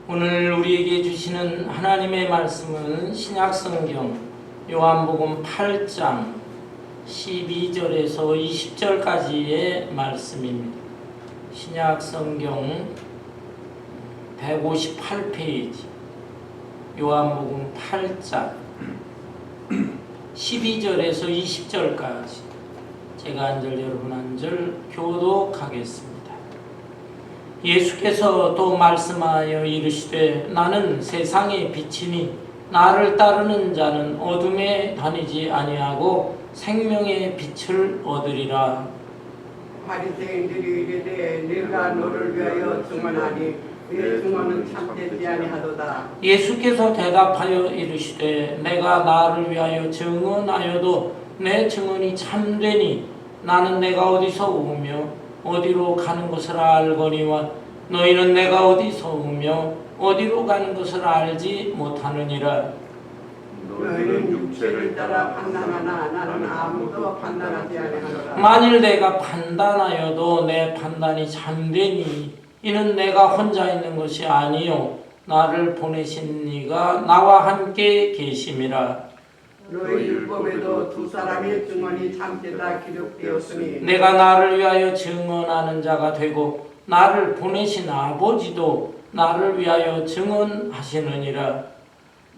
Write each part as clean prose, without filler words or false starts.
오늘 우리에게 주시는 하나님의 말씀은 신약성경 요한복음 8장 12절에서 20절까지의 말씀입니다. 신약성경 158페이지 요한복음 8장 12절에서 20절까지 제가 한 절 여러분 한 절 교독하겠습니다. 예수께서 또 말씀하여 이르시되 나는 세상의 빛이니 나를 따르는 자는 어둠에 다니지 아니하고 생명의 빛을 얻으리라. 바리새인들이 이르되 내가 너를 위하여 증언하니 내 증언은 참되지 아니하도다. 예수께서 대답하여 이르시되 내가 나를 위하여 증언하여도 내 증언이 참되니 나는 내가 어디서 오며 어디로 가는 것을 알거니와 너희는 내가 어디서 오며 어디로 가는 것을 알지 못하느니라. 너희는 육체를 따라 판단하나 나는 아무도 판단하지 아니하노라. 만일 내가 판단하여도 내 판단이 참되니 이는 내가 혼자 있는 것이 아니요 나를 보내신 이가 나와 함께 계심이라. 너희 율법에도 두 사람의 증언이 참되다 기록되었으니 내가 나를 위하여 증언하는 자가 되고 나를 보내신 아버지도 나를 위하여 증언하시느니라.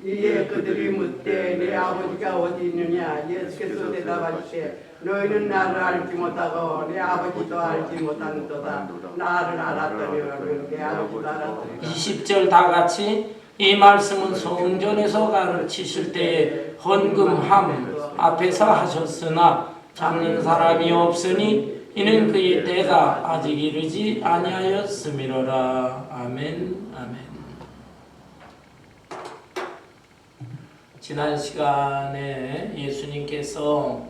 이에 그들이 묻되 내 아버지가 어디 있느냐. 예수께서 대답하시되 너희는 나를 알지 못하고 내 아버지도 알지 못하는도다. 나를 알았더니 내 아버지도 알았더니. 20절 다 같이. 이 말씀은 성전에서 가르치실 때에 헌금함 앞에서 하셨으나 잡는 사람이 없으니 이는 그의 때가 아직 이르지 아니하였음이로라. 아멘. 아멘. 지난 시간에 예수님께서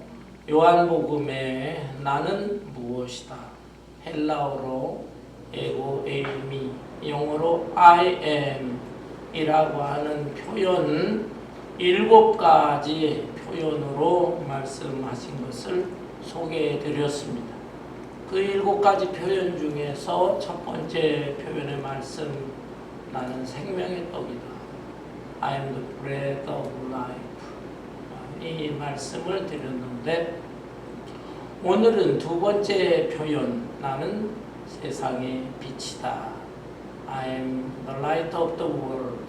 요한복음에 나는 무엇이다, 헬라어로 에고 에이미, 영어로 I am 이라고 하는 표현 7가지 표현으로 말씀하신 것을 소개해 드렸습니다. 그 7가지 표현 중에서 첫 번째 표현의 말씀, 나는 생명의 떡이다, I am the bread of life, 이 말씀을 드렸는데 오늘은 두 번째 표현, 나는 세상의 빛이다, I am the light of the world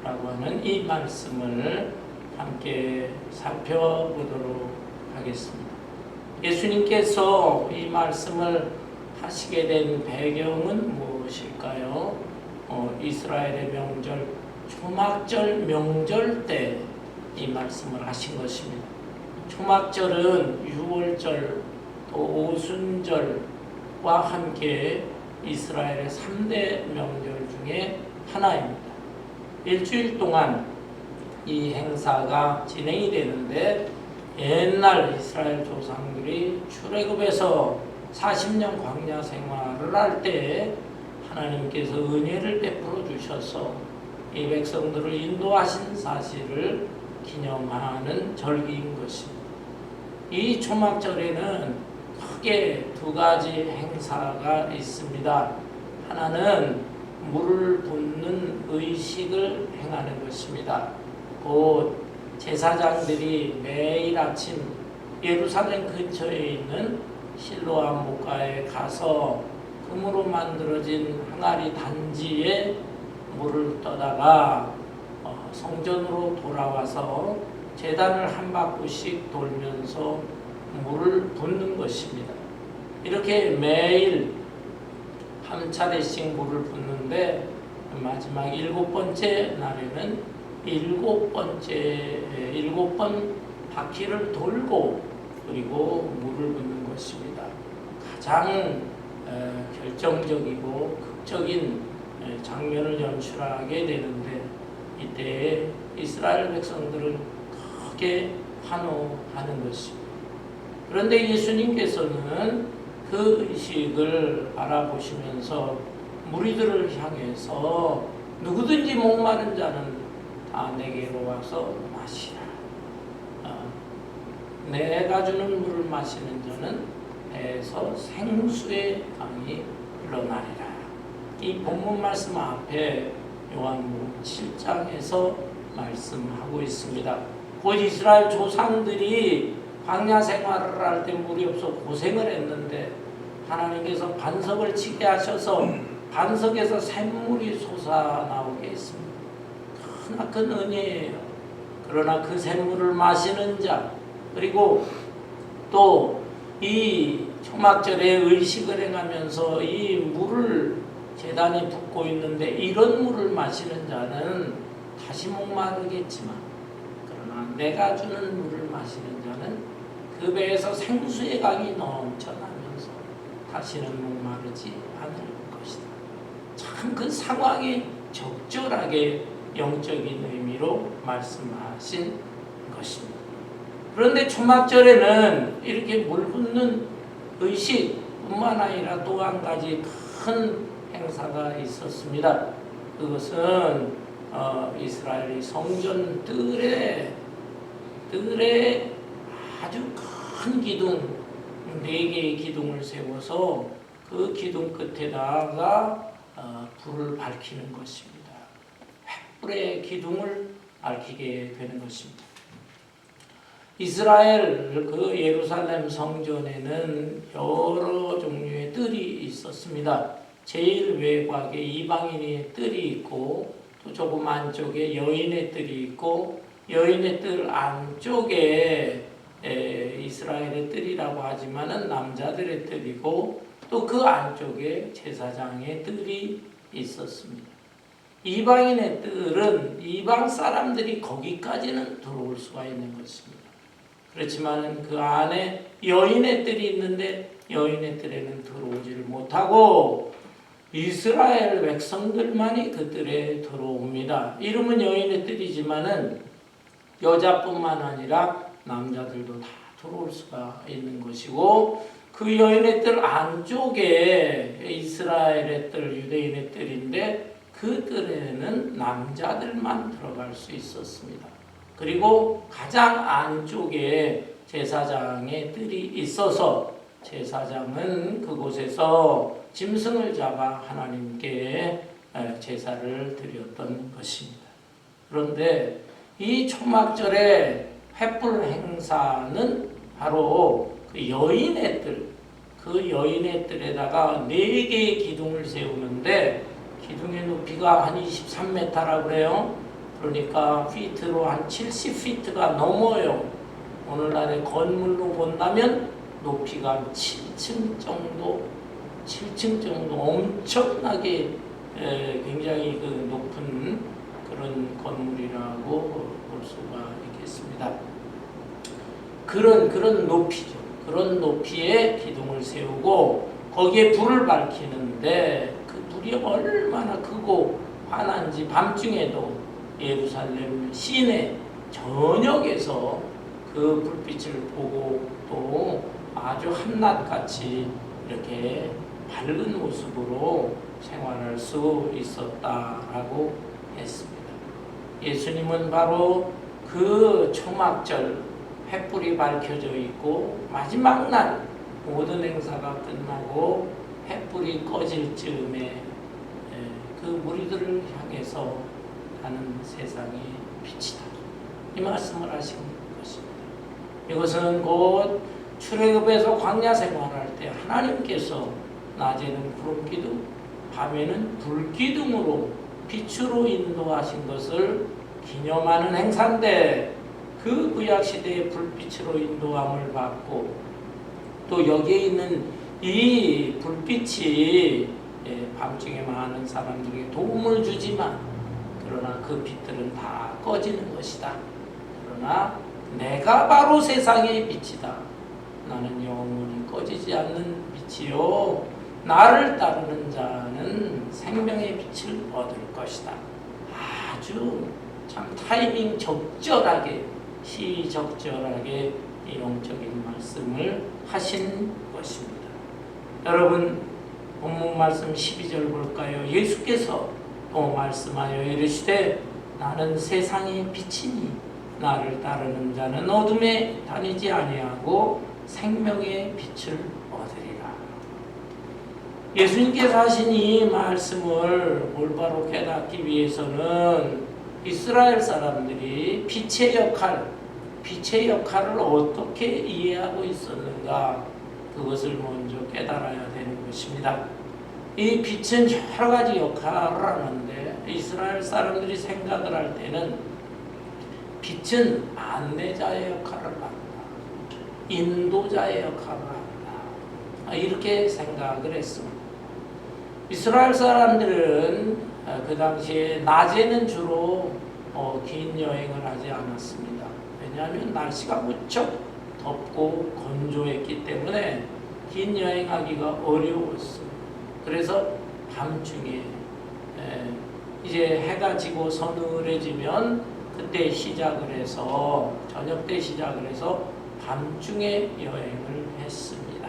라고 하는 이 말씀을 함께 살펴보도록 하겠습니다. 예수님께서 이 말씀을 하시게 된 배경은 무엇일까요? 이스라엘의 명절, 초막절 명절 때 이 말씀을 하신 것입니다. 초막절은 유월절 또 오순절과 함께 이스라엘의 3대 명절 중에 하나입니다. 일주일 동안 이 행사가 진행이 되는데 옛날 이스라엘 조상들이 출애굽에서 40년 광야 생활을 할 때 하나님께서 은혜를 베풀어 주셔서 이 백성들을 인도하신 사실을 기념하는 절기인 것입니다. 이 초막절에는 크게 두 가지 행사가 있습니다. 하나는 물을 붓는 의식을 행하는 것입니다. 곧 제사장들이 매일 아침 예루살렘 근처에 있는 실로암 목가에 가서 금으로 만들어진 항아리 단지에 물을 떠다가 성전으로 돌아와서 제단을 한 바퀴씩 돌면서 물을 붓는 것입니다. 이렇게 매일 한 차례씩 물을 붓는데 마지막 7번째 날에는 7번 바퀴를 돌고 그리고 물을 붓는 것입니다. 가장 결정적이고 극적인 장면을 연출하게 되는데 이때 이스라엘 백성들은 크게 환호하는 것입니다. 그런데 예수님께서는 그 의식을 알아보시면서 무리들을 향해서 누구든지 목마른 자는 다 내게로 와서 마시라. 내가 주는 물을 마시는 자는 배에서 생수의 강이 흘러나리라. 이 본문 말씀 앞에 요한복음 7장에서 말씀하고 있습니다. 곧 이스라엘 조상들이 광야 생활을 할 때 물이 없어 고생을 했는데 하나님께서 반석을 치게 하셔서 반석에서 샘물이 솟아나오게 했습니다. 크나큰 은혜예요. 그러나 그 샘물을 마시는 자, 그리고 또 이 초막절에 의식을 해가면서 이 물을 제단이 붓고 있는데 이런 물을 마시는 자는 다시 목마르겠지만, 그러나 내가 주는 물을 마시는 자는 그 배에서 생수의 강이 넘쳐나면서 다시는 목마르지 않을 것이다. 참 그 상황이 적절하게 영적인 의미로 말씀하신 것입니다. 그런데 초막절에는 이렇게 물 붓는 의식뿐만 아니라 또 한 가지 큰 행사가 있었습니다. 그것은 이스라엘의 성전 뜰에 아주 큰 기둥, 4개의 기둥을 세워서 그 기둥 끝에다가 불을 밝히는 것입니다. 횃불의 기둥을 밝히게 되는 것입니다. 이스라엘 그 예루살렘 성전에는 여러 종류의 뜰이 있었습니다. 제일 외곽에 이방인의 뜰이 있고, 또 조금 안쪽에 여인의 뜰이 있고, 여인의 뜰 안쪽에 이스라엘의 뜰이라고 하지만은 남자들의 뜰이고, 또 그 안쪽에 제사장의 뜰이 있었습니다. 이방인의 뜰은 이방 사람들이 거기까지는 들어올 수가 있는 것입니다. 그렇지만은 그 안에 여인의 뜰이 있는데 여인의 뜰에는 들어오지를 못하고 이스라엘 백성들만이 그 뜰에 들어옵니다. 이름은 여인의 뜰이지만은 여자뿐만 아니라 남자들도 다 들어올 수가 있는 것이고, 그 여인의 뜰 안쪽에 이스라엘의 뜰, 유대인의 뜰인데 그 뜰에는 남자들만 들어갈 수 있었습니다. 그리고 가장 안쪽에 제사장의 뜰이 있어서 제사장은 그곳에서 짐승을 잡아 하나님께 제사를 드렸던 것입니다. 그런데 이 초막절의 횃불 행사는 바로 그 여인의 뜰, 그 여인의 뜰에다가 4개의 기둥을 세우는데 기둥의 높이가 한 23m라고 그래요. 그러니까 피트로 한 70피트가 넘어요. 오늘날의 건물로 본다면 높이가 7층 정도 엄청나게 굉장히 그 높은 그런 건물이라고 볼 수가 있겠습니다. 그런 높이죠. 그런 높이의 기둥을 세우고 거기에 불을 밝히는데 그 불이 얼마나 크고 환한지 밤중에도 예루살렘 시내 저녁에서 그 불빛을 보고 또 아주 한낮같이 이렇게 밝은 모습으로 생활할 수 있었다라고 했습니다. 예수님은 바로 그 초막절 횃불이 밝혀져 있고 마지막 날 모든 행사가 끝나고 횃불이 꺼질 즈음에 그 무리들을 향해서 가는 세상의 빛이다. 이 말씀을 하신 것입니다. 이것은 곧 출애굽에서 광야 생활할 때 하나님께서 낮에는 구름기둥, 밤에는 불기둥으로 빛으로 인도하신 것을 기념하는 행사인데, 그 구약시대의 불빛으로 인도함을 받고 또 여기에 있는 이 불빛이 밤중에 많은 사람들에게 도움을 주지만 그러나 그 빛들은 다 꺼지는 것이다. 그러나 내가 바로 세상의 빛이다. 나는 영원히 꺼지지 않는 빛이요 나를 따르는 자는 생명의 빛을 얻을 것이다. 아주 참 타이밍 적절하게 시적절하게 영적인 말씀을 하신 것입니다. 여러분 본문 말씀 12절 볼까요? 예수께서 또 말씀하여 이르시되 나는 세상의 빛이니 나를 따르는 자는 어둠에 다니지 아니하고 생명의 빛을 얻으리라. 예수님께서 하신 이 말씀을 올바로 깨닫기 위해서는 이스라엘 사람들이 빛의 역할을 어떻게 이해하고 있었는가, 그것을 먼저 깨달아야 되는 것입니다. 이 빛은 여러 가지 역할을 하는데 이스라엘 사람들이 생각을 할 때는 빛은 안내자의 역할을 한다, 인도자의 역할을 한다, 이렇게 생각을 했습니다. 이스라엘 사람들은 그 당시에 낮에는 주로 긴 여행을 하지 않았습니다. 왜냐하면 날씨가 무척 덥고 건조했기 때문에 긴 여행하기가 어려웠어요. 그래서 밤중에 이제 해가 지고 서늘해지면 그때 시작을 해서 저녁 때 시작을 해서 밤중에 여행을 했습니다.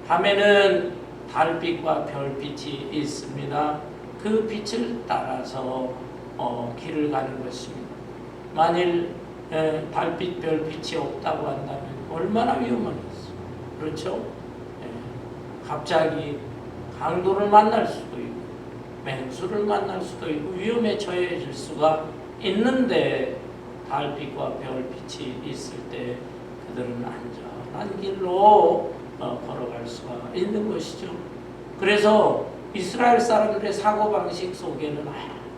밤에는 달빛과 별빛이 있습니다. 그 빛을 따라서 길을 가는 것입니다. 만일 달빛, 별빛이 없다고 한다면 얼마나 위험하겠어요. 그렇죠? 갑자기 강도를 만날 수도 있고 맹수를 만날 수도 있고 위험에 처해질 수가 있는데, 달빛과 별빛이 있을 때 그들은 안전한 길로 걸어갈 수가 있는 것이죠. 그래서 이스라엘 사람들의 사고방식 속에는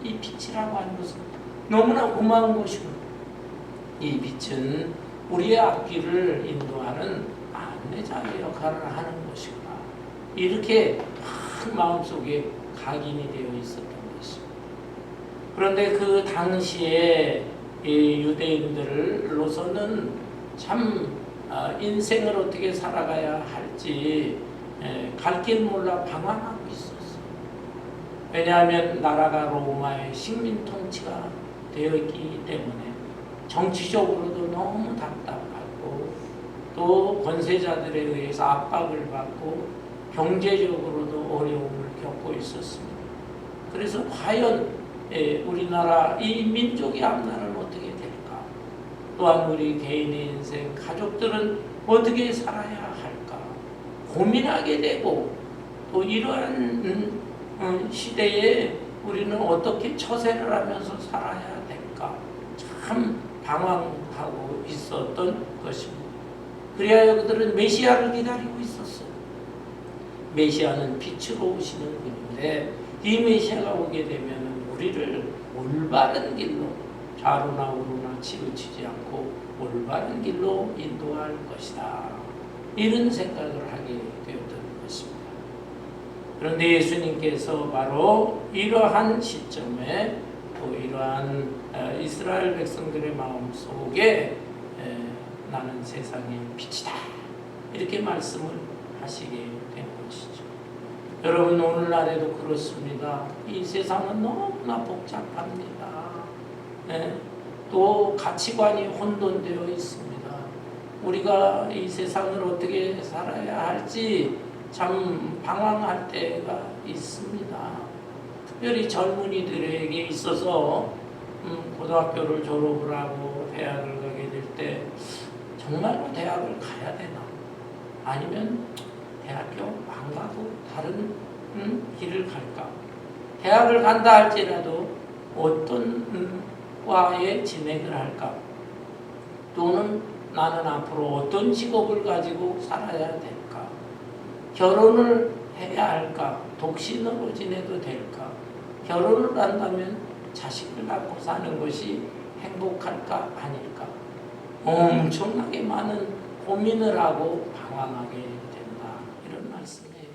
이 빛이라고 하는 것은 너무나 고마운 것이고, 이 빛은 우리의 앞길을 인도하는 안내자의 역할을 하는 것이구나, 이렇게 마음속에 각인이 되어 있었던 것입니다. 그런데 그 당시에 이 유대인들로서는 참 인생을 어떻게 살아가야 할지 갈 길 몰라 방황하고 있었어요. 왜냐하면 나라가 로마의 식민 통치가 되어 있기 때문에 정치적으로도 너무 답답하고, 또 권세자들에 의해서 압박을 받고 경제적으로도 어려움을 겪고 있었습니다. 그래서 과연 우리나라 이 민족의 앞날은 어떻게 될까? 또한 우리 개인의 인생, 가족들은 어떻게 살아야 할까? 고민하게 되고, 또 이러한 시대에 우리는 어떻게 처세를 하면서 살아야 될까? 참 방황하고 있었던 것입니다. 그리하여 그들은 메시아를 기다리고 있었어요. 메시아는 빛으로 오시는 분인데, 이 메시아가 오게 되면 우리를 올바른 길로, 좌로나 우로나 치우치지 않고 올바른 길로 인도할 것이다, 이런 생각을 하게 되었던 것입니다. 그런데 예수님께서 바로 이러한 시점에 또 이러한 이스라엘 백성들의 마음속에 나는 세상의 빛이다, 이렇게 말씀을 하시게 된 것이죠. 여러분, 오늘날에도 그렇습니다. 이 세상은 너무나 복잡합니다. 또 가치관이 혼돈되어 있습니다. 우리가 이 세상을 어떻게 살아야 할지 참 방황할 때가 있습니다. 특별히 젊은이들에게 있어서 고등학교를 졸업을 하고 대학을 가게 될 때 정말로 대학을 가야 되나? 아니면 대학교 안 가고 다른 길을 갈까? 대학을 간다 할지라도 어떤 과에 진학을 할까? 또는 나는 앞으로 어떤 직업을 가지고 살아야 될까? 결혼을 해야 할까? 독신으로 지내도 될까? 결혼을 한다면 자식을 갖고 사는 것이 행복할까? 아닐까? 엄청나게 많은 고민을 하고 방황하게 된다, 이런 말씀이에요.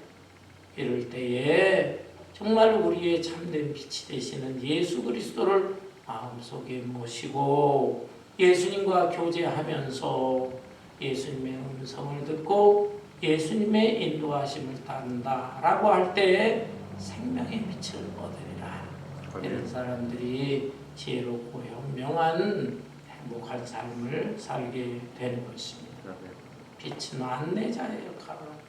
이럴 때에 정말 우리의 참된 빛이 되시는 예수 그리스도를 마음속에 모시고 예수님과 교제하면서 예수님의 음성을 듣고 예수님의 인도하심을 따른다라고 할 때에 생명의 빛을 얻으리라. 이런 사람들이 지혜롭고 현명한 행복한 삶을 살게 되는 것입니다. 빛은 안내자의 역할을 합니다.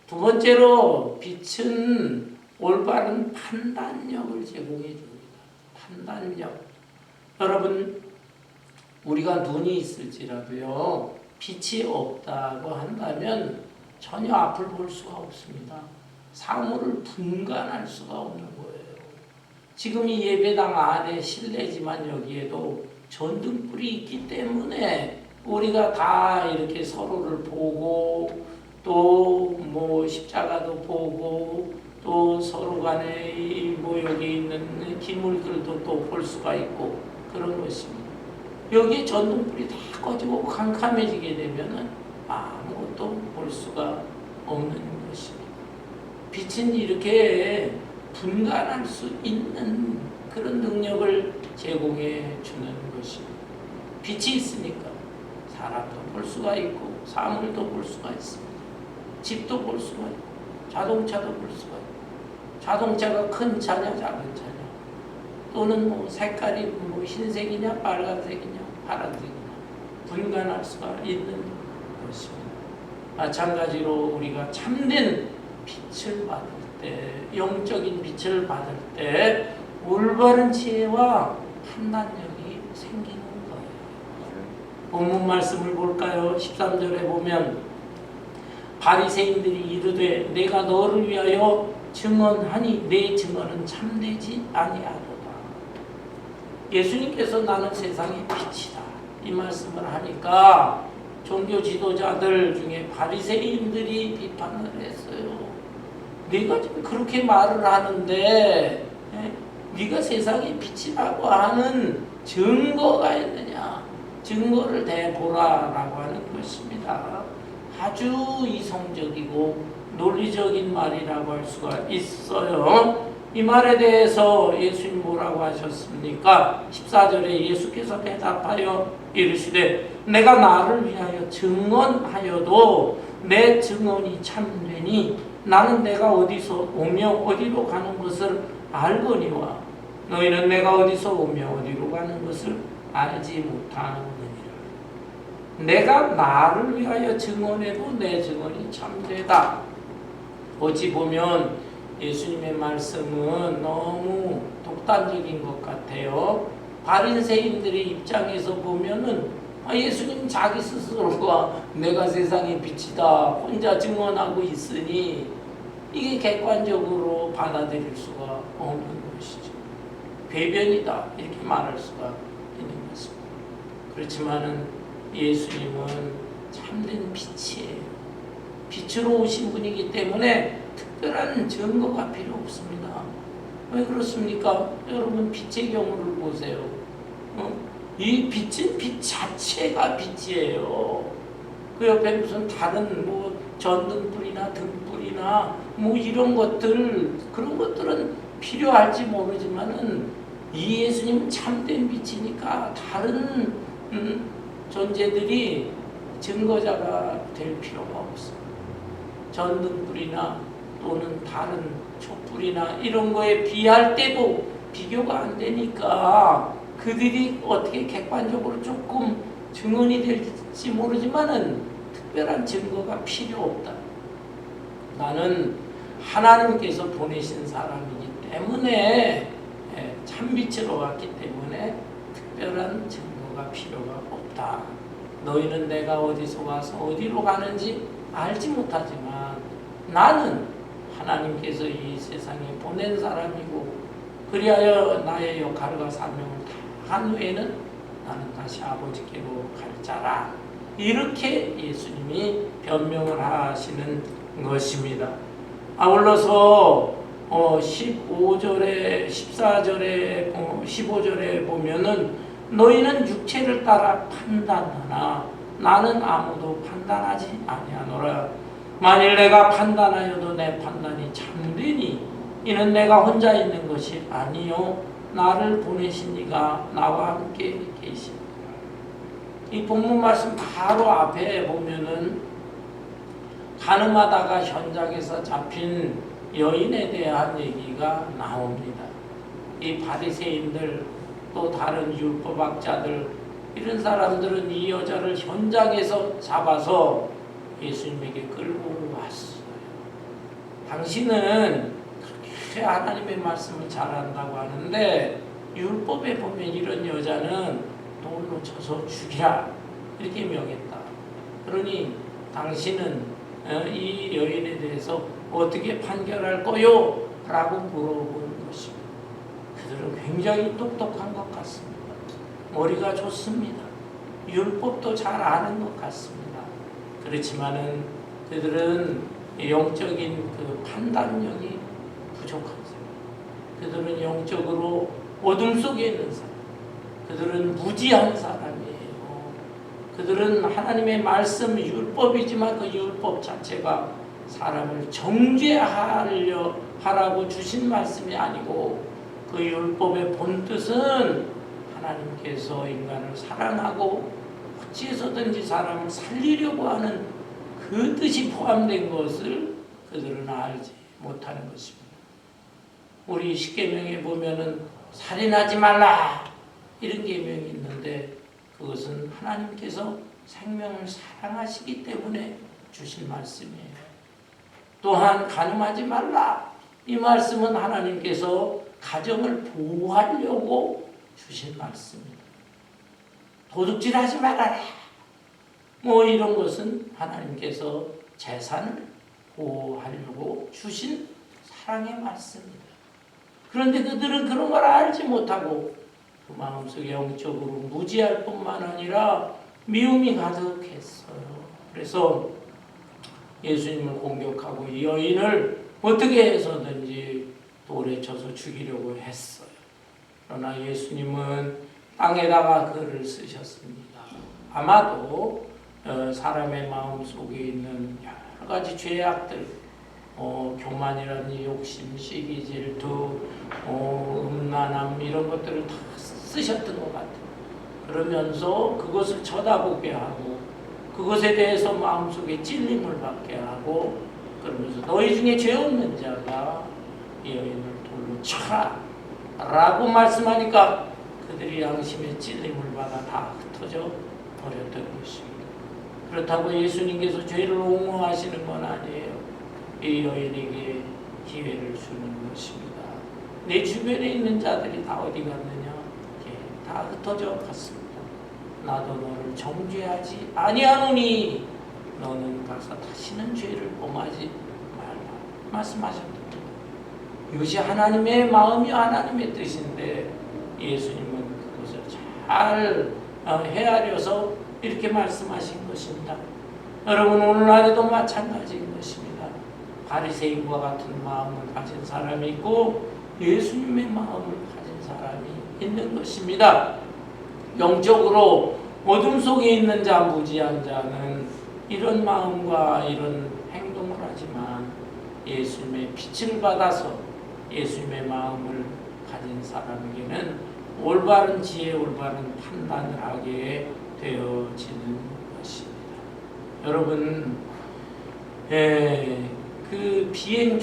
두 번째로 빛은 올바른 판단력을 제공해 줍니다. 판단력. 여러분, 우리가 눈이 있을지라도요, 빛이 없다고 한다면 전혀 앞을 볼 수가 없습니다. 사물을 분간할 수가 없는 거예요. 지금 이 예배당 안에 실내지만 여기에도 전등불이 있기 때문에 우리가 다 이렇게 서로를 보고 또 뭐 십자가도 보고 또 서로 간에 뭐 여기 있는 기물들도 또 볼 수가 있고 그런 것입니다. 여기에 전등불이 다 꺼지고 캄캄해지게 되면은 아무것도 볼 수가 없는 것입니다. 빛은 이렇게 분간할 수 있는 그런 능력을 제공해 주는 것입니다. 빛이 있으니까 사람도 볼 수가 있고 사물도 볼 수가 있습니다. 집도 볼 수가 있고 자동차도 볼 수가 있고 자동차가 큰 차냐 작은 차냐 또는 뭐 색깔이 뭐 흰색이냐 빨간색이냐 파란색이냐 분간할 수가 있는 것입니다. 마찬가지로 우리가 참된 빛을 받을 때 영적인 빛을 받을 때 올바른 지혜와 판단력이 생기는 거예요. 본문 말씀을 볼까요? 13절에 보면 바리새인들이 이르되 내가 너를 위하여 증언하니 내 증언은 참되지 아니하도다. 예수님께서 나는 세상의 빛이다 이 말씀을 하니까 종교 지도자들 중에 바리새인들이 비판을 했어요. 네가 지금 그렇게 말을 하는데 네가 세상의 빛이라고 하는 증거가 있느냐? 증거를 대보라라고 하는 것입니다. 아주 이성적이고 논리적인 말이라고 할 수가 있어요. 이 말에 대해서 예수님 뭐라고 하셨습니까? 14절에 예수께서 대답하여 이르시되 내가 나를 위하여 증언하여도 내 증언이 참되니 나는 내가 어디서 오며 어디로 가는 것을 알거니와 너희는 내가 어디서 오며 어디로 가는 것을 알지 못하느니라. 내가 나를 위하여 증언해도 내 증언이 참되다. 어찌 보면 예수님의 말씀은 너무 독단적인 것 같아요. 바리새인들의 입장에서 보면은 예수님 자기 스스로가 내가 세상의 빛이다 혼자 증언하고 있으니 이게 객관적으로 받아들일 수가 없는 것이죠. 궤변이다 이렇게 말할 수가 있는 것입니다. 그렇지만은 예수님은 참된 빛이에요. 빛으로 오신 분이기 때문에 특별한 증거가 필요 없습니다. 왜 그렇습니까? 여러분 빛의 경우를 보세요. 이 빛은 빛 자체가 빛이에요. 그 옆에 무슨 다른 뭐 전등불이나 등불이나 뭐 이런 것들 그런 것들은 필요할지 모르지만은 이 예수님은 참된 빛이니까 다른 존재들이 증거자가 될 필요가 없어요. 전등불이나 또는 다른 촛불이나 이런 거에 비할 때도 비교가 안 되니까 그들이 어떻게 객관적으로 조금 증언이 될지 모르지만은 특별한 증거가 필요 없다. 나는 하나님께서 보내신 사람이기 때문에 참빛으로 왔기 때문에 특별한 증거가 필요가 없다. 너희는 내가 어디서 와서 어디로 가는지 알지 못하지만 나는 하나님께서 이 세상에 보낸 사람이고 그리하여 나의 역할과 사명을 다 한 후에는 나는 다시 아버지께로 갈 자라. 이렇게 예수님이 변명을 하시는 것입니다. 아울러서 15절에 14절에 15절에 보면은 너희는 육체를 따라 판단하나 나는 아무도 판단하지 아니하노라. 만일 내가 판단하여도 내 판단이 참되니 이는 내가 혼자 있는 것이 아니요 나를 보내신 이가 나와 함께 계시니라. 이 본문 말씀 바로 앞에 보면은 가늠하다가 현장에서 잡힌 여인에 대한 얘기가 나옵니다. 이 바리새인들 또 다른 율법학자들 이런 사람들은 이 여자를 현장에서 잡아서 예수님에게 끌고 왔어요. 당신은 그렇게 하나님의 말씀을 잘한다고 하는데 율법에 보면 이런 여자는 돌로 쳐서 죽이라 이렇게 명했다. 그러니 당신은 이 여인에 대해서 어떻게 판결할 거요? 라고 물어보는 것입니다. 그들은 굉장히 똑똑한 것 같습니다. 머리가 좋습니다. 율법도 잘 아는 것 같습니다. 그렇지만은 그들은 영적인 그 판단력이 부족한 사람. 그들은 영적으로 어둠 속에 있는 사람. 그들은 무지한 사람이에요. 그들은 하나님의 말씀 율법이지만 그 율법 자체가 사람을 정죄하라고 주신 말씀이 아니고 그 율법의 본뜻은 하나님께서 인간을 사랑하고 어찌해서든지 사람을 살리려고 하는 그 뜻이 포함된 것을 그들은 알지 못하는 것입니다. 우리 십계명에 보면은 살인하지 말라 이런 계명이 있는데 그것은 하나님께서 생명을 사랑하시기 때문에 주신 말씀이에요. 또한 간음하지 말라 이 말씀은 하나님께서 가정을 보호하려고 주신 말씀입니다. 도둑질하지 말아라 뭐 이런 것은 하나님께서 재산을 보호하려고 주신 사랑의 말씀입니다. 그런데 그들은 그런 걸 알지 못하고 그 마음속에 영적으로 무지할 뿐만 아니라 미움이 가득했어요. 그래서 예수님을 공격하고 이 여인을 어떻게 해서든지 돌에 쳐서 죽이려고 했어요. 그러나 예수님은 땅에다가 글을 쓰셨습니다. 아마도 사람의 마음 속에 있는 여러 가지 죄악들, 교만이라는 욕심, 시기, 질투, 음란함 이런 것들을 다 쓰셨던 것 같아요. 그러면서 그것을 쳐다보게 하고 그것에 대해서 마음속에 찔림을 받게 하고 그러면서 너희 중에 죄 없는 자가 이 여인을 돌로 쳐라 라고 말씀하니까 그들이 양심의 찔림을 받아 다 흩어져 버렸던 것입니다. 그렇다고 예수님께서 죄를 옹호하시는 건 아니에요. 이 여인에게 기회를 주는 것입니다. 내 주변에 있는 자들이 다 어디 갔느냐? 다 흩어져 갔습니다. 나도 너를 정죄하지 아니하노니 너는 가서 다시는 죄를 범하지 말라 말씀하셨던 거예요. 이것이 하나님의 마음이 하나님의 뜻인데 예수님은 그것을 잘 헤아려서 이렇게 말씀하신 것입니다. 여러분 오늘날에도 마찬가지인 것입니다. 바리새인과 같은 마음을 가진 사람이 있고 예수님의 마음을 가진 사람이 있는 것입니다. 영적으로 어둠 속에 있는 자, 무지한 자는 이런 마음과 이런 행동을 하지만 예수님의 빛을 받아서 예수님의 마음을 가진 사람에게는 올바른 지혜, 올바른 판단을 하게 되어지는 것입니다. 여러분, 그 비행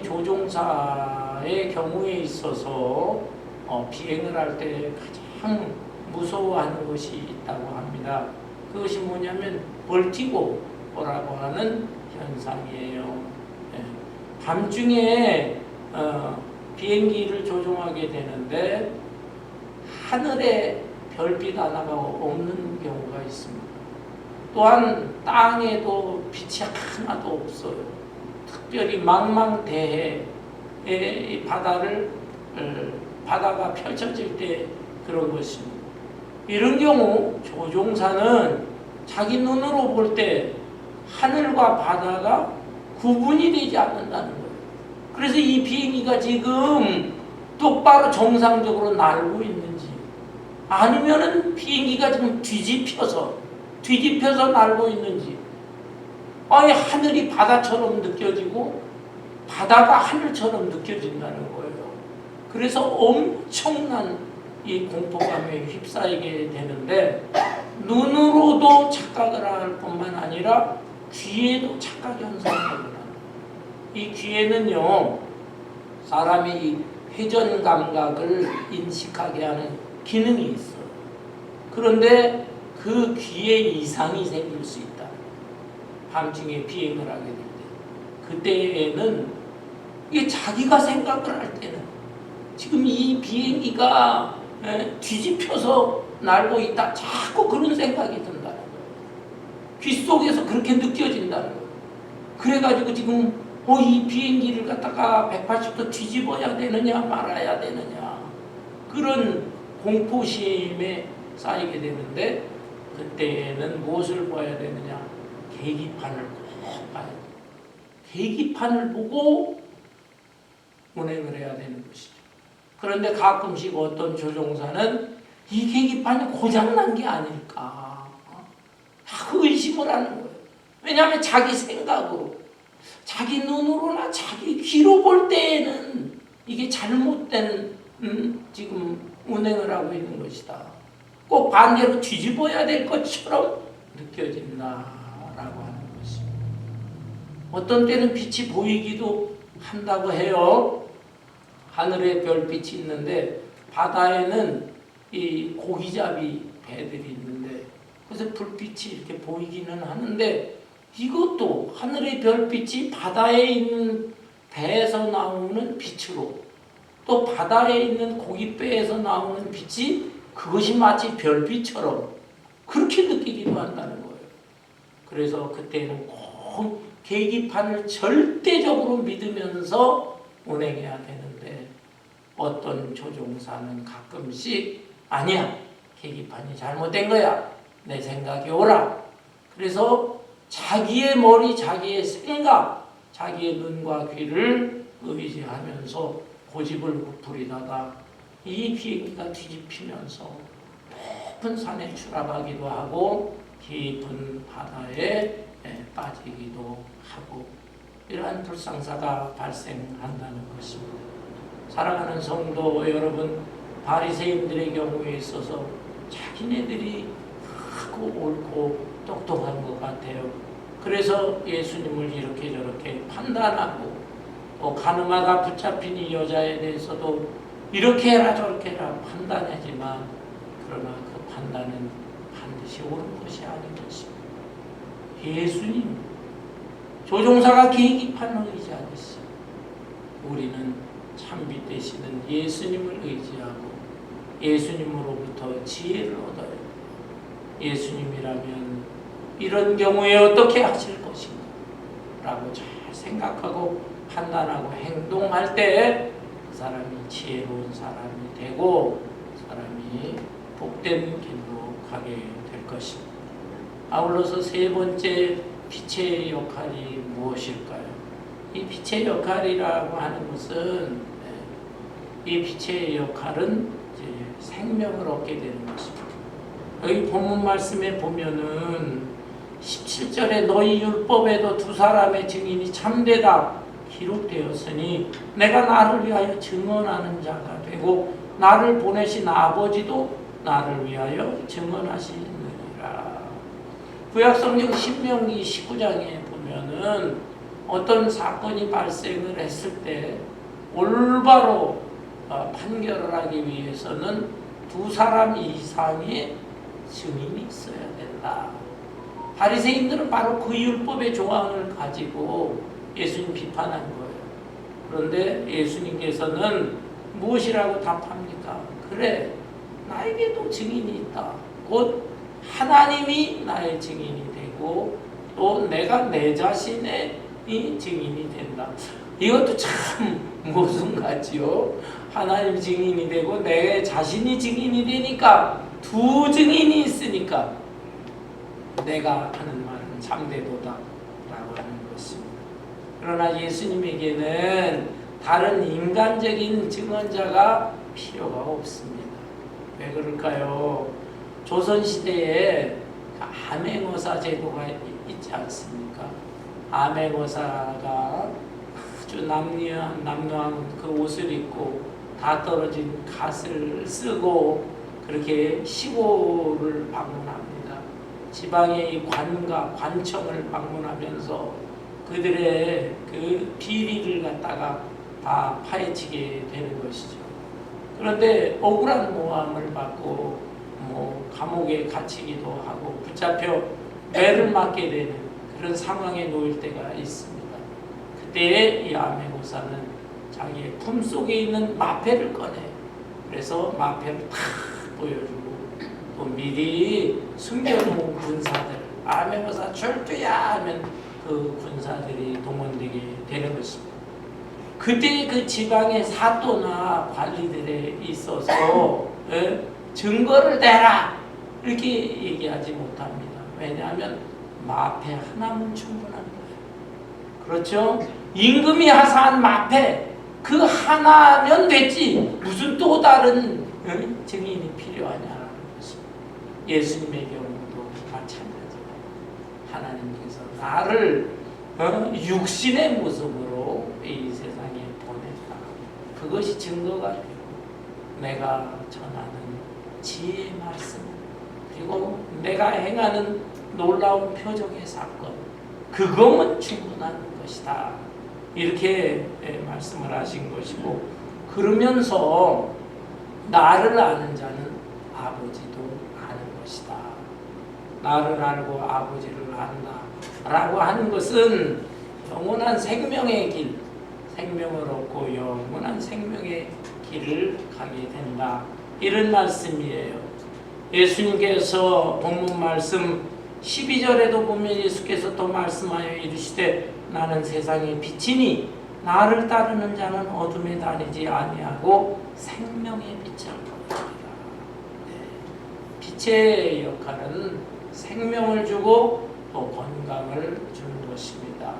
조종사의 경우에 있어서 비행을 할 때 가장 무서워하는 것이 있다고 합니다. 그것이 뭐냐면 벌티고라고 하는 현상이에요. 밤중에 비행기를 조종하게 되는데 하늘에 별빛 하나가 없는 경우가 있습니다. 또한 땅에도 빛이 하나도 없어요. 특별히 망망대해의 바다가 펼쳐질 때 그런 것입니다. 이런 경우 조종사는 자기 눈으로 볼 때 하늘과 바다가 구분이 되지 않는다는 거예요. 그래서 이 비행기가 지금 똑바로 정상적으로 날고 있는지 아니면은 비행기가 지금 뒤집혀서 날고 있는지 아니 하늘이 바다처럼 느껴지고 바다가 하늘처럼 느껴진다는 거예요. 그래서 엄청난 이 공포감에 휩싸이게 되는데 눈으로도 착각을 할 뿐만 아니라 귀에도 착각 현상이 일어납니다. 이 귀에는요 사람의 이 회전 감각을 인식하게 하는 기능이 있어요. 그런데 그 귀에 이상이 생길 수 있다. 밤중에 비행을 하게 될 때 그때에는 이게 자기가 생각을 할 때는 지금 이 비행기가 뒤집혀서 날고 있다. 자꾸 그런 생각이 든다는 거예요. 귀 속에서 그렇게 느껴진다는 거예요. 그래가지고 지금 이 비행기를 갖다가 180도 뒤집어야 되느냐 말아야 되느냐 그런 공포심에 쌓이게 되는데 그때는 무엇을 봐야 되느냐? 계기판을 꼭 봐야 돼요. 계기판을 보고 운행을 해야 되는 것이죠. 그런데 가끔씩 어떤 조종사는 이 계기판이 고장난 게 아닐까 그 의심을 하는 거예요. 왜냐하면 자기 생각으로 자기 눈으로나 자기 귀로 볼 때에는 이게 잘못된 지금 운행을 하고 있는 것이다. 꼭 반대로 뒤집어야 될 것처럼 느껴진다라고 하는 것입니다. 어떤 때는 빛이 보이기도 한다고 해요. 하늘에 별빛이 있는데 바다에는 이 고기잡이 배들이 있는데 그래서 불빛이 이렇게 보이기는 하는데 이것도 하늘의 별빛이 바다에 있는 배에서 나오는 빛으로 또 바다에 있는 고깃배에서 나오는 빛이 그것이 마치 별빛처럼 그렇게 느끼기도 한다는 거예요. 그래서 그때는 꼭 계기판을 절대적으로 믿으면서 운행해야 되는데 어떤 조종사는 가끔씩 아니야 계기판이 잘못된 거야 내 생각이 옳아 그래서 자기의 머리 자기의 생각 자기의 눈과 귀를 의지하면서 고집을 부리다가 이 비행기가 뒤집히면서 높은 산에 추락하기도 하고 깊은 바다에 빠지기도 하고 이러한 불상사가 발생한다는 것입니다. 사랑하는 성도 여러분, 바리새인들의 경우에 있어서 자기네들이 크고 옳고 똑똑한 것 같아요. 그래서 예수님을 이렇게 저렇게 판단하고 또 가늠하다 붙잡힌 이 여자에 대해서도 이렇게 해라 저렇게 해라 판단하지만 그러나 그 판단은 반드시 옳은 것이 아닌 것입니다. 예수님 조종사가 계기판을 의지하듯이 우리는 참빛 되시는 예수님을 의지하고 예수님으로부터 지혜를 얻어요. 예수님이라면 이런 경우에 어떻게 하실 것인가 라고 잘 생각하고 판단하고 행동할 때 그 사람이 지혜로운 사람이 되고 사람이 복된 길로 가게 될 것입니다. 아울러서 세 번째 빛의 역할이 무엇일까요? 이 빛의 역할이라고 하는 것은 이 빛의 역할은 이제 생명을 얻게 되는 것입니다. 여기 본문 말씀에 보면은 17절에 너희 율법에도 두 사람의 증인이 참되다 기록되었으니 내가 나를 위하여 증언하는 자가 되고 나를 보내신 아버지도 나를 위하여 증언하시느니라. 구약성경 신명기 19장에 보면은 어떤 사건이 발생을 했을 때 올바로 판결을 하기 위해서는 두 사람 이상의 증인이 있어야 된다. 바리새인들은 바로 그 율법의 조항을 가지고 예수님 비판한 거예요. 그런데 예수님께서는 무엇이라고 답합니까? 그래, 나에게도 증인이 있다. 곧 하나님이 나의 증인이 되고 또 내가 내 자신의 이 증인이 된다. 이것도 참 모순같지요. 하나님 증인이 되고 내 자신이 증인이 되니까 두 증인이 있으니까 내가 하는 말은 참되도다 라고 하는 것입니다. 그러나 예수님에게는 다른 인간적인 증언자가 필요가 없습니다. 왜 그럴까요? 조선시대에 암행어사 제도가 있지 않습니까? 암행어사가 아주 남루한 그 옷을 입고 다 떨어진 갓을 쓰고 그렇게 시골을 방문합니다. 지방의 이 관가, 관청을 방문하면서 그들의 그 비리를 갖다가 다 파헤치게 되는 것이죠. 그런데 억울한 모함을 받고 감옥에 갇히기도 하고 붙잡혀 매를 맞게 되는 그런 상황에 놓일 때가 있습니다. 그때 이 암행어사는 자기의 품속에 있는 마패를 꺼내요. 그래서 마패를 탁 보여주고 또 미리 숨겨놓은 군사들 암행어사 절투야 하면 그 군사들이 동원되게 되는 것입니다. 그때 그 지방의 사또나 관리들에 있어서 증거를 대라 이렇게 얘기하지 못합니다. 왜냐하면 마패 하나면 충분한 거예요. 그렇죠? 임금이 하사한 마패 그 하나면 됐지 무슨 또 다른 증인이 필요하냐는 것입니다. 예수님의 경우도 마찬가지예요. 하나님께서 나를 육신의 모습으로 이 세상에 보냈다. 그것이 증거가 되고 내가 전하는 지혜의 말씀 그리고 내가 행하는 놀라운 표적의 사건 그것만 충분한 것이다. 이렇게 말씀을 하신 것이고 그러면서 나를 아는 자는 아버지도 아는 것이다. 나를 알고 아버지를 안다 라고 하는 것은 영원한 생명의 길, 생명을 얻고 영원한 생명의 길을 가게 된다. 이런 말씀이에요. 예수님께서 본문 말씀 12절에도 보면 예수께서 또 말씀하여 이르시되 나는 세상의 빛이니 나를 따르는 자는 어둠에 다니지 아니하고 생명의 빛을 얻으리라. 빛의 역할은 생명을 주고 또 건강을 주는 것입니다.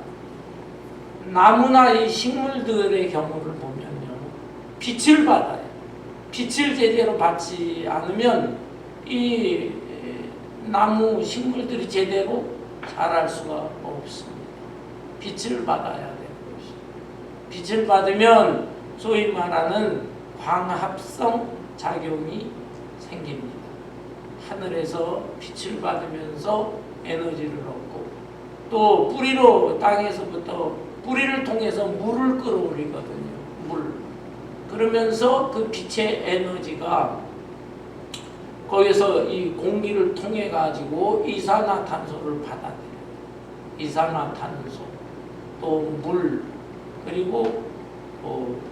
나무나 이 식물들의 경우를 보면요, 빛을 받아요. 빛을 제대로 받지 않으면 이 나무 식물들이 제대로 자랄 수가 없습니다. 빛을 받아야 되는 것이죠. 빛을 받으면 소위 말하는 광합성 작용이 생깁니다. 하늘에서 빛을 받으면서 에너지를 얻고 또 뿌리로 땅에서부터 뿌리를 통해서 물을 끌어올리거든요. 물. 그러면서 그 빛의 에너지가 거기서 이 공기를 통해 가지고 이산화탄소를 받아들여요. 이산화탄소, 또 물, 그리고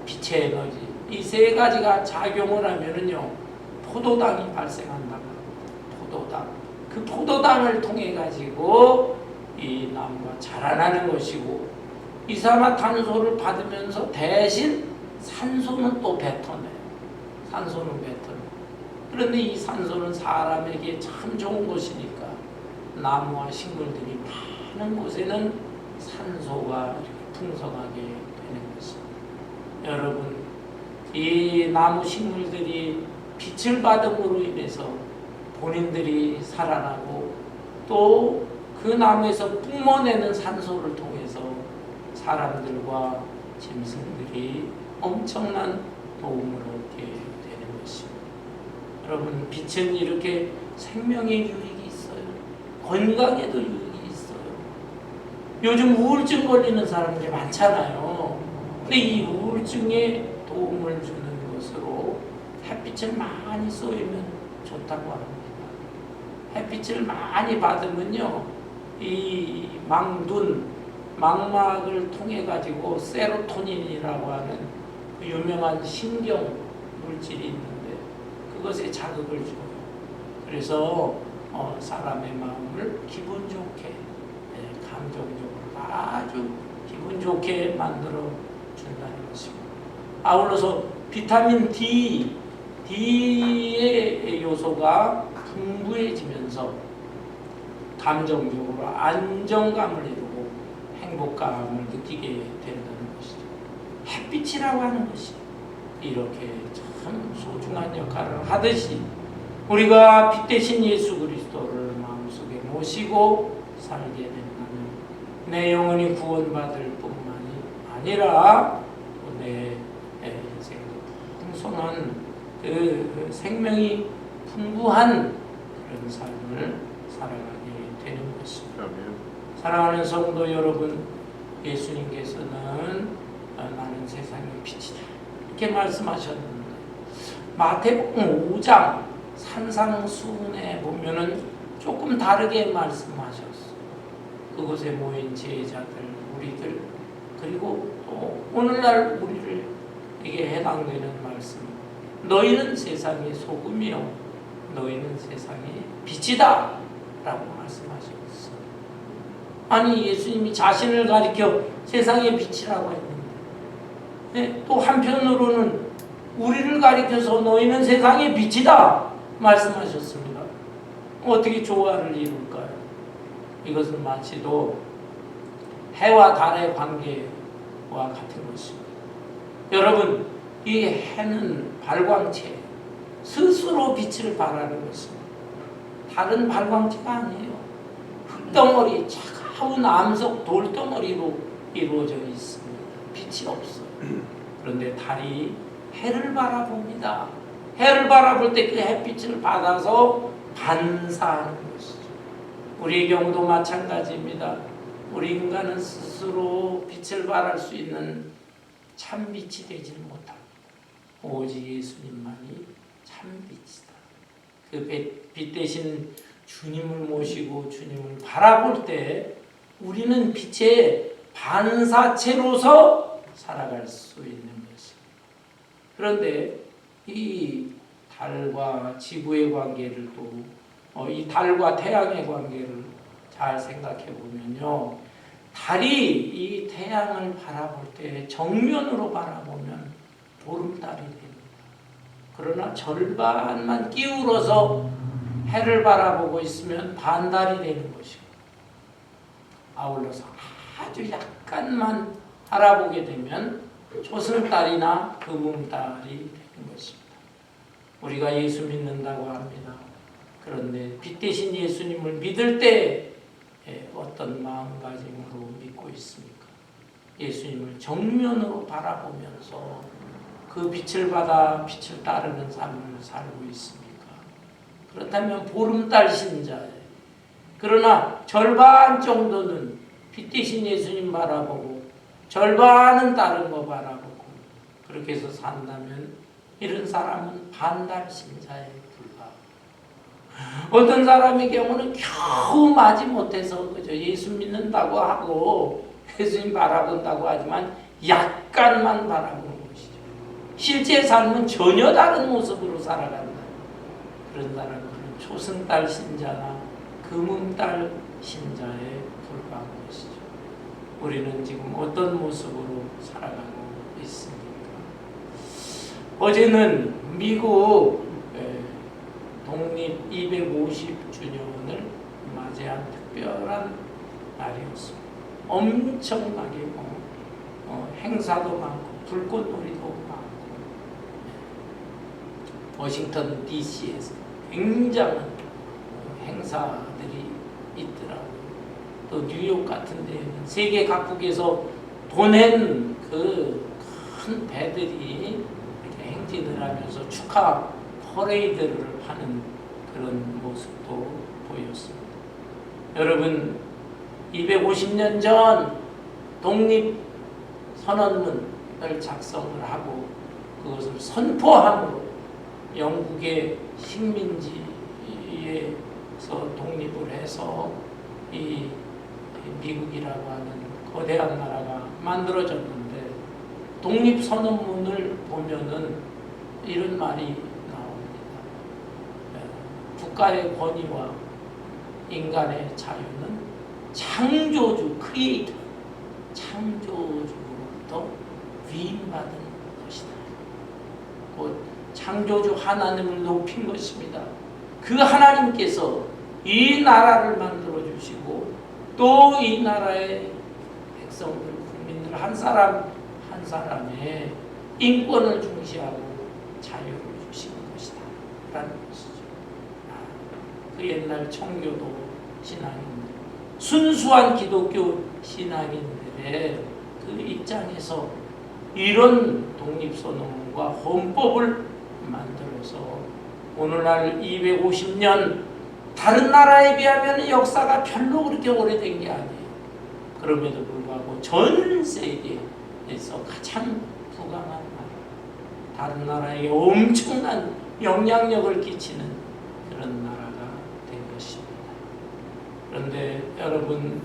빛의 에너지 이 세 가지가 작용을 하면은요 포도당이 발생한다고. 포도당. 그 포도당을 통해 가지고 이 나무가 자라나는 것이고 이산화탄소를 받으면서 대신 산소는 또 뱉어내요. 산소는 뱉어내요. 그런데 이 산소는 사람에게 참 좋은 것이니까 나무와 식물들이 많은 곳에는 산소가 풍성하게 되는 것입니다. 여러분, 이 나무 식물들이 빛을 받음으로 인해서 본인들이 살아나고 또 그 나무에서 뿜어내는 산소를 통해서 사람들과 짐승들이 엄청난 도움을 얻게 되는 것입니다. 여러분, 빛은 이렇게 생명의 유익이 있어요. 건강에도 유익이 있어요. 요즘 우울증 걸리는 사람들이 많잖아요. 근데 이 우울증에 도움을 주는 것으로 햇빛을 많이 쏘이면 좋다고 합니다. 햇빛을 많이 받으면요, 이 망막을 통해 가지고 세로토닌이라고 하는 그 유명한 신경 물질이 있는데 그것에 자극을 줘요. 그래서 사람의 마음을 기분 좋게, 감정적으로 아주 기분 좋게 만들어 준다는 것입니다. 아울러서 비타민 D의 요소가 풍부해지면서 감정적으로 안정감을 이루고 행복감을 느끼게 된다는 것이죠. 햇빛이라고 하는 것이 이렇게 참 소중한 역할을 하듯이 우리가 빛 대신 예수 그리스도를 마음속에 모시고 살게 된다면 내 영혼이 구원받을 뿐만이 아니라 내 인생도 풍성한 그 생명이 풍부한 그런 삶을 살아가게 되는 것입니다. 사랑하는 성도 여러분, 예수님께서는 나는 세상의 빛이다 이렇게 말씀하셨는데 마태복음 5장 산상수훈에 보면은 조금 다르게 말씀하셨어요. 그곳에 모인 제자들, 우리들, 그리고 또 오늘날 우리에게 해당되는 말씀. 너희는 세상의 소금이요 너희는 세상의 빛이다 라고 말씀하셨어요. 아니 예수님이 자신을 가리켜 세상의 빛이라고 했는데 네? 또 한편으로는 우리를 가리켜서 너희는 세상의 빛이다 말씀하셨습니다. 어떻게 조화를 이룰까요? 이것은 마치도 해와 달의 관계와 같은 것입니다. 여러분, 이 해는 발광체, 스스로 빛을 발하는 것입니다. 다른 발광체가 아니에요. 흙덩어리, 차가운 암석 돌덩어리로 이루어져 있습니다. 빛이 없어요. 그런데 달이 해를 바라봅니다. 해를 바라볼 때 그 햇빛을 받아서 반사하는 것이죠. 우리의 경우도 마찬가지입니다. 우리 인간은 스스로 빛을 발할 수 있는 참빛이 되지는 못하고 오직 예수님만이 참빛이다. 그 빛 대신 주님을 모시고 주님을 바라볼 때 우리는 빛의 반사체로서 살아갈 수 있는 것입니다. 그런데 이 달과 지구의 관계를 또 이 달과 태양의 관계를 잘 생각해 보면요. 달이 이 태양을 바라볼 때 정면으로 바라보면 보름달이 됩니다. 그러나 절반만 기울어서 해를 바라보고 있으면 반달이 되는 것이고 아울러서 아주 약간만 바라보게 되면 초승달이나 금음달이 되는 것입니다. 우리가 예수 믿는다고 합니다. 그런데 빛 대신 예수님을 믿을 때 어떤 마음가짐으로 믿고 있습니까? 예수님을 정면으로 바라보면서 그 빛을 받아 빛을 따르는 삶을 살고 있습니까? 그렇다면 보름달 신자예요. 그러나 절반 정도는 빛 대신 예수님 바라보고 절반은 다른 거 바라보고 그렇게 해서 산다면 이런 사람은 반달 신자에 불과합니다. 어떤 사람의 경우는 겨우 마지못해서 그저 예수 믿는다고 하고 예수님 바라본다고 하지만 약간만 바라보는 것이죠. 실제 삶은 전혀 다른 모습으로 살아간다. 그런 사람은 초승달 신자나 금음달 신자에 불과한 것이죠. 우리는 지금 어떤 모습으로 살아가고 있습니까? 어제는 미국 독립 250주년을 맞이한 특별한 날이었습니다. 엄청나게 행사도 많고 불꽃놀이도 많고 워싱턴 DC에서 굉장한 행사들이 있더라고요. 또 뉴욕 같은 데는 세계 각국에서 보낸 그 큰 배들이 이렇게 행진을 하면서 축하 퍼레이드를 하는 그런 모습도 보였습니다. 여러분, 250년 전 독립선언문을 작성을 하고 그것을 선포함으로 영국의 식민지에서 독립을 해서 이 미국이라고 하는 거대한 나라가 만들어졌는데 독립선언문을 보면은 이런 말이 나옵니다. 국가의 권위와 인간의 자유는 창조주, 크리에이터, 창조주로부터 위임받은 것이다. 곧 창조주 하나님을 높인 것입니다. 그 하나님께서 이 나라를 만들어 주시고 또 이 나라의 백성들, 국민들 한 사람 한 사람의 인권을 중시하고 자유를 주시는 것이다 라는 것이죠. 그 옛날 청교도 신앙인들, 순수한 기독교 신앙인들의 그 입장에서 이런 독립선언과 헌법을 만들어서 오늘날 250년 다른 나라에 비하면 역사가 별로 그렇게 오래된 게 아니에요. 그럼에도 불구하고 전 세계에서 가장 부강한 나라, 다른 나라에게 엄청난 영향력을 끼치는 그런 나라가 된 것입니다. 그런데 여러분,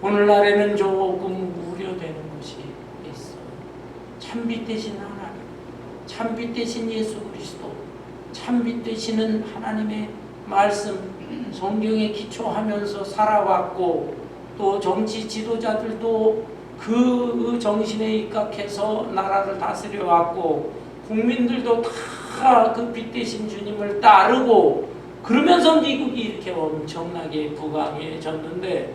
오늘날에는 조금 우려되는 것이 있어요. 참빛 되신 하나님, 참빛 되신 예수 그리스도, 참빛 되시는 하나님의 말씀, 성경에 기초하면서 살아왔고 또 정치 지도자들도 그 정신에 입각해서 나라를 다스려 왔고 국민들도 다 그 빛 대신 주님을 따르고 그러면서 미국이 이렇게 엄청나게 부강해졌는데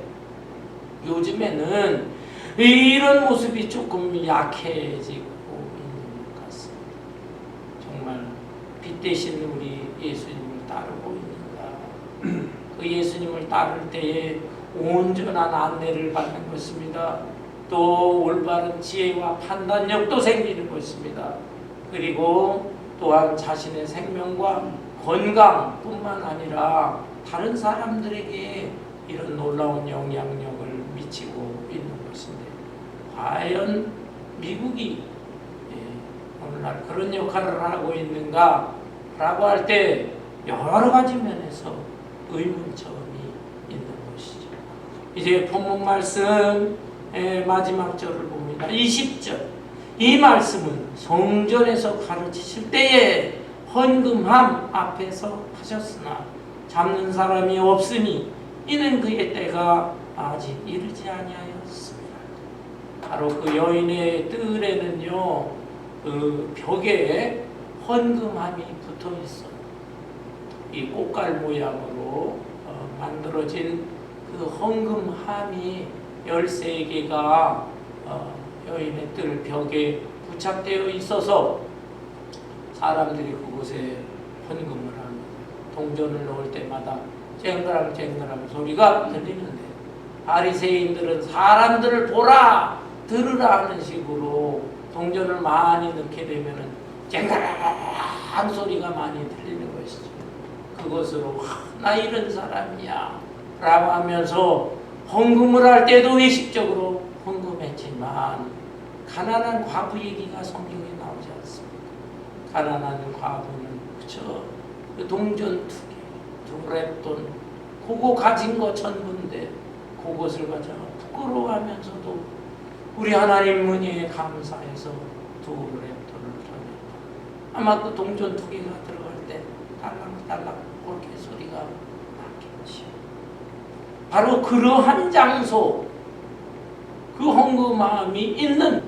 요즘에는 이런 모습이 조금 약해지고 있는 것 같습니다. 정말 빛 대신 우리 예수님을 따르고 있는가? 그 예수님을 따를 때에 온전한 안내를 받는 것입니다. 또 올바른 지혜와 판단력도 생기는 것입니다. 그리고 또한 자신의 생명과 건강뿐만 아니라 다른 사람들에게 이런 놀라운 영향력을 미치고 있는 것인데 과연 미국이 오늘날 그런 역할을 하고 있는가 라고 할 때 여러 가지 면에서 의문점이 있는 것이죠. 이제 본문 말씀 마지막 절을 봅니다. 20절. 이 말씀은 성전에서 가르치실 때에 헌금함 앞에서 하셨으나 잡는 사람이 없으니 이는 그의 때가 아직 이르지 아니하였습니다. 바로 그 여인의 뜰에는요, 그 벽에 헌금함이 붙어 있어요. 이 꽃갈 모양으로 만들어진 그 헌금함이 13개가 여인의 뜰 벽에 부착되어 있어서 사람들이 그곳에 헌금을 합니다. 동전을 넣을 때마다 쨍그랑 소리가 들리는데 바리새인들은 사람들을 보라 들으라 하는 식으로 동전을 많이 넣게 되면은 쨍그랑 소리가 많이 들리는 것이죠. 그것으로 나 이런 사람이야 라고 하면서 헌금을 할 때도 의식적으로 헌금했지만 가난한 과부 얘기가 성경에 나오지 않습니다. 가난한 과부는 그저 그 동전 2개, 2랩돈 그거 가진 거 전부인데 그것을 가져 부끄러워하면서도 우리 하나님 은혜에 감사해서 2랩돈을 던졌다. 아마 그 동전 2개가 들어갈 때 딸랑딸랑 그렇게 소리가 났겠지. 바로 그러한 장소, 그 헌금함이 있는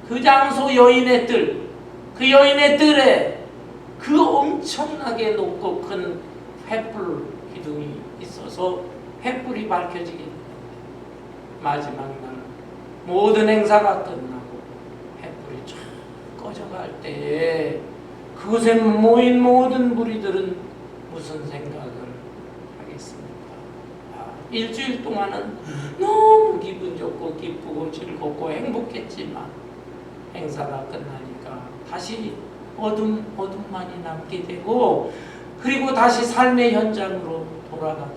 그 장소 여인의 뜰, 그 여인의 뜰에 그 엄청나게 높고 큰 횃불 기둥이 있어서 횃불이 밝혀지게 됩니다. 마지막 날 모든 행사가 끝나고 횃불이 쫙 꺼져갈 때에 그곳에 모인 모든 무리들은 무슨 생각을 하겠습니까? 일주일 동안은 너무 기분 좋고 기쁘고 즐겁고 행복했지만 행사가 끝나니까 다시 어둠만이 남게 되고 그리고 다시 삶의 현장으로 돌아가게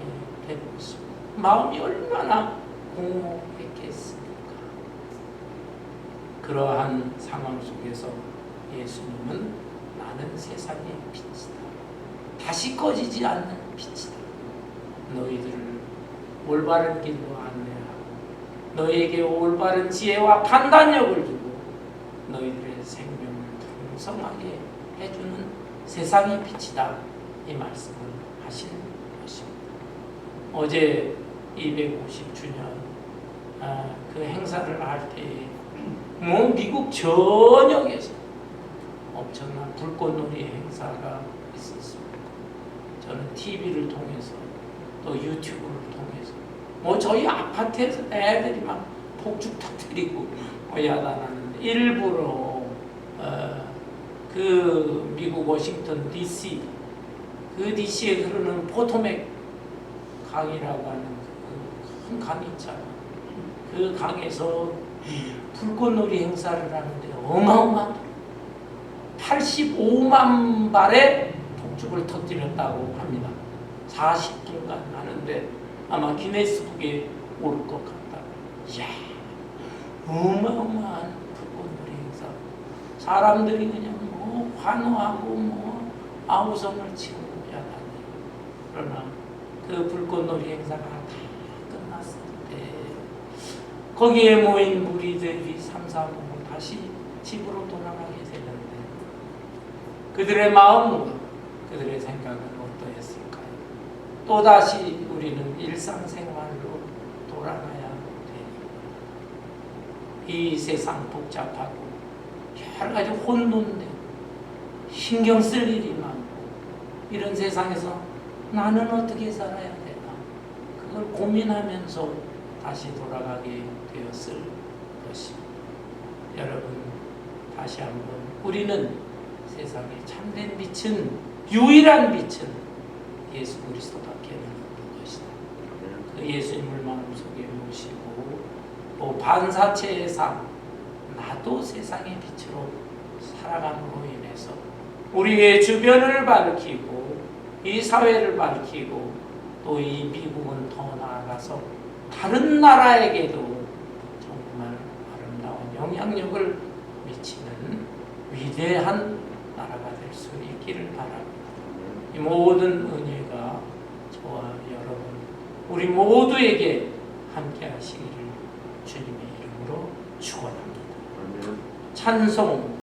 되고 있습니다. 마음이 얼마나 공허했겠습니까? 그러한 상황 속에서 예수님은 나는 세상의 빛이다. 다시 꺼지지 않는 빛이다. 너희들을 올바른 길로 안내하고 너희에게 올바른 지혜와 판단력을 주고 너희들의 생명을 풍성하게 해주는 세상의 빛이다. 이 말씀을 하신 것입니다. 어제 250주년 그 행사를 할 때에 미국 전역에서 엄청난 불꽃놀이 행사가 있었습니다. 저는 TV를 통해서 또 유튜브를 통해서 저희 아파트에서 애들이 막 폭죽 터뜨리고 야단하는데 일부러 그 미국 워싱턴 DC 그 DC에 흐르는 포토맥 강이라고 하는 큰 강이 있잖아요. 그 강에서 불꽃놀이 행사를 하는데 어마어마한 85만 발의 폭죽을 터뜨렸다고 합니다. 40분간 하는데 아마 기네스북에 오를 것 같다. 이야, 어마어마한 불꽃놀이 행사. 사람들이 그냥 환호하고 아우성을 치고 야단해요. 그러나 그 불꽃놀이 행사가 다 끝났을 때 거기에 모인 무리들이 3, 4분으로 다시 집으로 돌아가게 되는데 그들의 마음과 그들의 생각은 어떠했을까요? 또다시 우리는 일상생활로 돌아가야 이 세상 복잡하고 여러 가지 혼돈되고 신경 쓸 일이 많고 이런 세상에서 나는 어떻게 살아야 되나 그걸 고민하면서 다시 돌아가게 되었을 것입니다. 여러분 다시 한번 우리는 세상에 참된 빛은 유일한 빛은 예수 그리스도밖에 없는 것이다. 그 예수님을 마음속에 모시고 또 반사체의 삶 나도 세상의 빛으로 살아감으로 인해서 우리의 주변을 밝히고 이 사회를 밝히고 또 이 미국은 더 나아가서 다른 나라에게도 정말 아름다운 영향력을 미치는 위대한 나라가 될 수 있기를 바랍니다. 이 모든 은혜가 저와 여러분 우리 모두에게 함께 하시기를 주님의 이름으로 축원합니다. 찬송